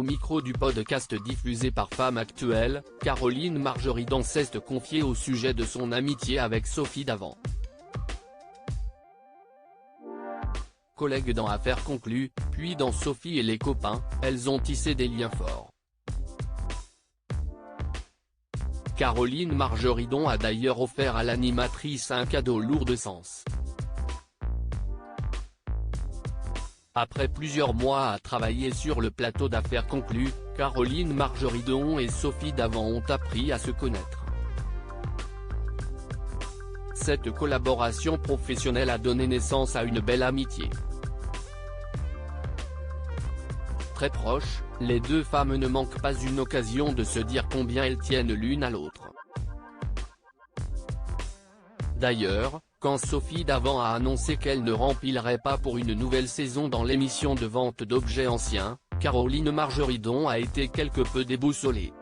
Au micro du podcast diffusé par Femme Actuelle, Caroline Margeridon s'est confiée au sujet de son amitié avec Sophie Davant. Collègues dans Affaires conclues, puis dans Sophie et les copains, elles ont tissé des liens forts. Caroline Margeridon a d'ailleurs offert à l'animatrice un cadeau lourd de sens. Après plusieurs mois à travailler sur le plateau d'Affaires conclues, Caroline Margeridon et Sophie Davant ont appris à se connaître. Cette collaboration professionnelle a donné naissance à une belle amitié. Très proches, les deux femmes ne manquent pas une occasion de se dire combien elles tiennent l'une à l'autre. D'ailleurs, quand Sophie Davant a annoncé qu'elle ne remplirait pas pour une nouvelle saison dans l'émission de vente d'objets anciens, Caroline Margeridon a été quelque peu déboussolée.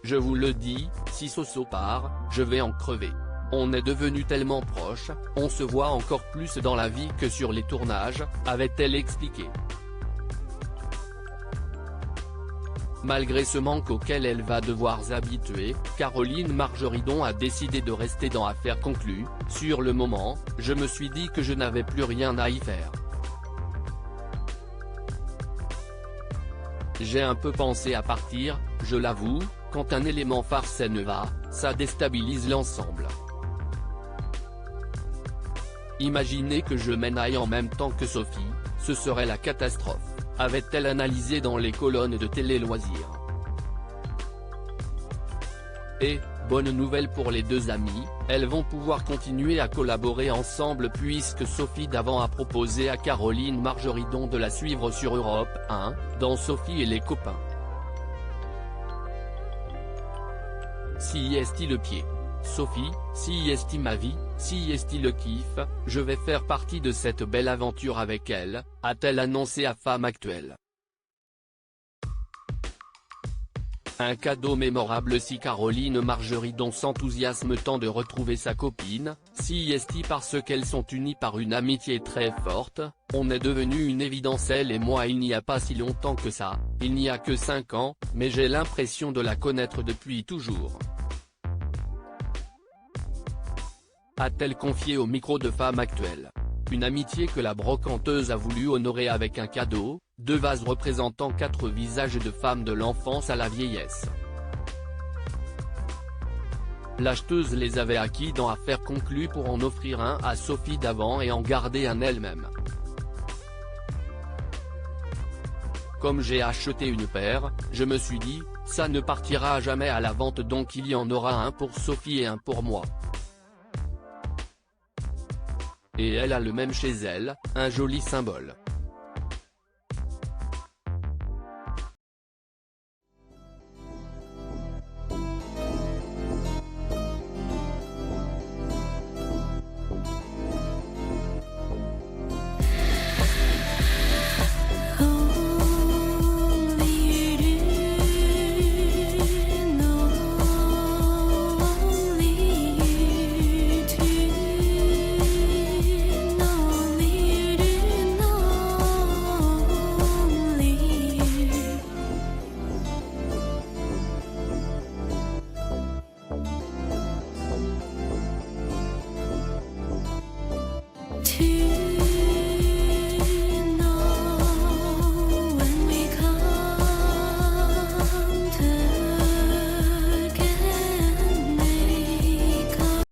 Je vous le dis, si Soso part, je vais en crever. On est devenus tellement proches, on se voit encore plus dans la vie que sur les tournages, avait-elle expliqué. Malgré ce manque auquel elle va devoir s'habituer, Caroline Margeridon a décidé de rester dans Affaires conclues. Sur le moment, je me suis dit que je n'avais plus rien à y faire. J'ai un peu pensé à partir, je l'avoue, quand un élément phare s'en va, ça déstabilise l'ensemble. Imaginez que je m'en aille en même temps que Sophie, ce serait la catastrophe, avait-elle analysé dans les colonnes de Télé Loisirs. Et, bonne nouvelle pour les deux amies, elles vont pouvoir continuer à collaborer ensemble puisque Sophie Davant a proposé à Caroline Margeridon de la suivre sur Europe 1, dans Sophie et les copains. Si est-il le pied. Sophie, si est-il ma vie, si est-il le kiff, je vais faire partie de cette belle aventure avec elle, a-t-elle annoncé à Femme Actuelle. Un cadeau mémorable si Caroline Margeridon s'enthousiasme tant de retrouver sa copine, si est-il parce qu'elles sont unies par une amitié très forte, on est devenu une évidence elle et moi il n'y a pas si longtemps que ça, il n'y a que 5 ans, mais j'ai l'impression de la connaître depuis toujours. A-t-elle confié au micro de Femme Actuelle. Une amitié que la brocanteuse a voulu honorer avec un cadeau, 2 vases représentant 4 visages de femmes de l'enfance à la vieillesse. L'acheteuse les avait acquis dans Affaires conclues pour en offrir un à Sophie Davant et en garder un elle-même. Comme j'ai acheté une paire, je me suis dit, ça ne partira jamais à la vente donc il y en aura un pour Sophie et un pour moi. Et elle a le même chez elle, un joli symbole.